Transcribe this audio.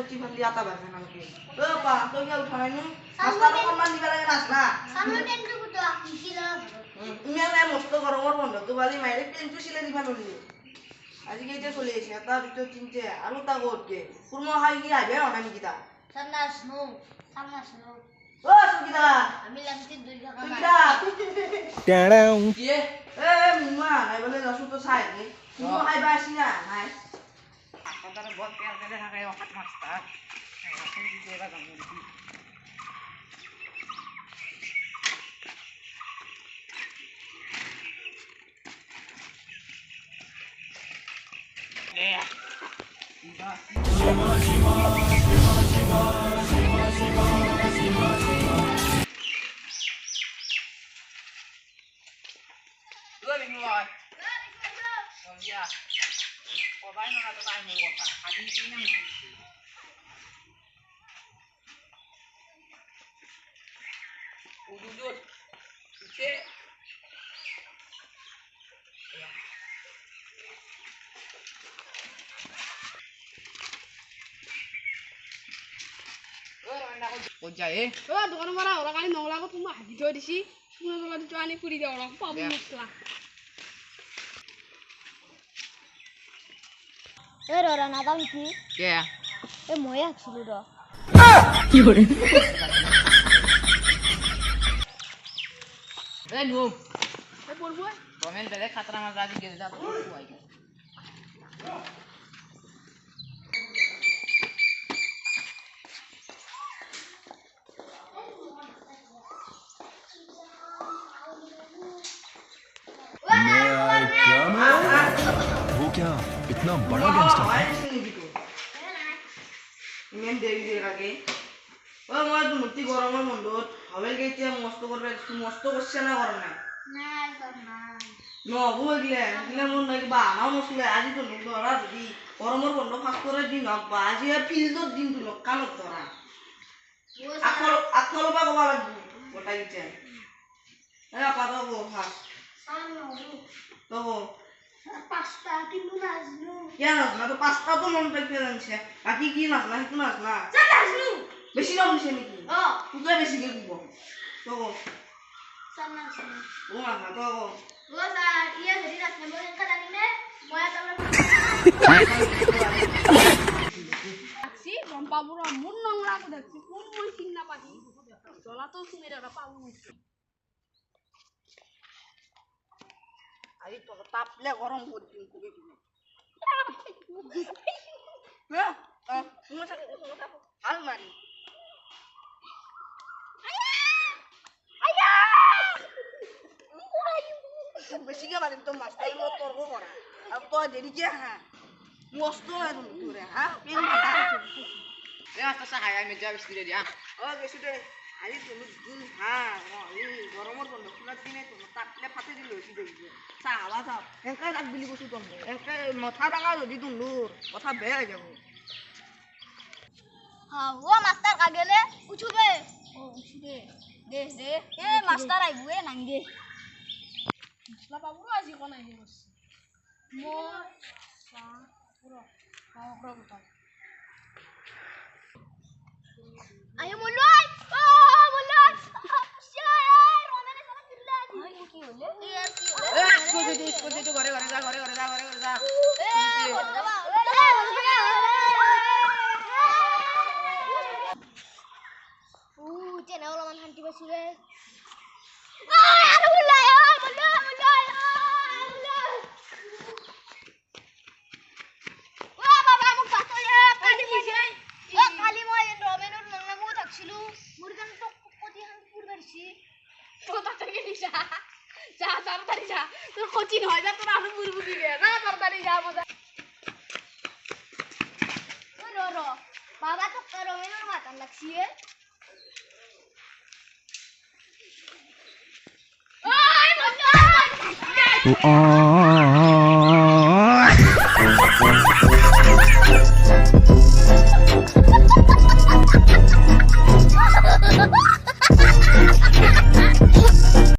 চিফালি আতা বাজে নাকি ও পা তো কি উঠাই নি মাস্টার সম্মান দিবা লাগে নাচ না সামনে টেন্টু তো আকিছিল তুমি না মস্ত গরমর বন্ধ তো বালি মাইরে টেন্টু সিলে দিবা নলি আজকে এটা চলে এসে তার ভিতর চিনতে আরো তা করতে পুরনো হাই কি আইবে অনানি কিটা সামনাস নো ও সুবিধা আমি লাগতে দুই টাকা সুবিধা টাড়াও কি এ মুমা নাই বলে রসু তো ছাই নি পুরনো হাই বাসি না নাই তারা বল পেয়ার দিলে থাকে হাত মাস্টার এখন দিতে এরা গান দিই দোকান মারা ওরা কালি নগলা কো তুমি হাজি থৈ দিছি শুনে তোলা দুটো আনি পুরি দাও ওরা পাবো মশলা এ ররা না দাম কি কে এ মই আছিলু র কি করে এ নো এ পড়বো রমেন বেলে খাতরা মাছ রাজি গেলে যা তো কই वो क्या इतना बड़ा गैंगस्टर ইমেন দেই দে লাগে ও মই তো মুতি গরমের মন্ডত হবে গেছে মস্ত করবে মস্ত করছে না গরম না না সব না নো বুঝলে দিলে মন নাকি বা আমার মসলে আজি তো লোক ধরা যদি গরমের বন্ধ ফাঁক করে দিন বা আজি ফিল্ডত দিন তো লোক কানত ধরা আকল বা কবা লাগবে গোটা গিছে এ আপা তো গো ফাঁক তো পাঁচটা কিন্তু নাজনু কেন না তো পাঁচটা তো মন পেতে জানছে বাকি কি নাচ না একটু নাচ না নাজনু বেশি নাম দিছে নাকি ও তুই বেশি কে দিব তো সামনাস ও না তো ও স্যার ইয়া ধরি রাখতে বলেন কাটা নিলে ময়া তামলা দেখছি রম্পাবুর মুন নোংরা তো দেখছি কোন মই চিন্না পাখি চলা তো শুনে ওরা পাবো আরে তো তাপলে গরম করছিস খুবই তুমি সাথে হাল মারি বেশি কে মারি তো মাস্টার লোক তর্ক করা আর তো দেরি কে হ্যাঁ মস্ত না তুমি তোরে হ্যাঁ পেন এ আস্তে সাহায় আমি যাবে স্পিরে দিয়া ও বেশি দে আরে তুমি দিন হ্যাঁ এই গরমের বন্ধ খোলার দিনে তো তাপলে ফাটে দিল হইছি দেখবে সাহাবা সাহ একা রাখ বিলি বসু তো একা মাথা ডাঙা যদি তুন্দুর কথা বেয়া যাব হ্যাঁ ও মাস্টার কাগেলে উঠুবে ও উঠুবে দে দে এ মাস্টার আইবুয়ে নাঙ্গে মশলা পাবো আজি কোন আইনি বসছি মই সা পুরো পাওয়া কথা আয়ো মলয় ও মলয় শায় রমেনে সারা দিল্লা আই কি হলে এ কি হলে এ স্কুল যেতে ঘরে ঘরে যা ঘরে ঘরে যা ঘরে ঘরে যা এ বাবা ও চেনা ওলা মান শান্তি পাইছো রে আরে মলয় মলয় মলয় ও বাবা মোক পাতলে কালি দিছে ও কালি মই ৰমেনৰ নংলামু থাকছিলু মোৰ গান তো কতি হান পুর বেরছি তো তাড়াতাড়ি যা যা তাড়াতাড়ি যা তোর কোচিন হয় যা তোর আরো বুড়বুড়ি গে না তাড়াতাড়ি যা মজা ও র বাবা তো ৰমেনৰ মাতান লাগছি এ ওই মন্ডল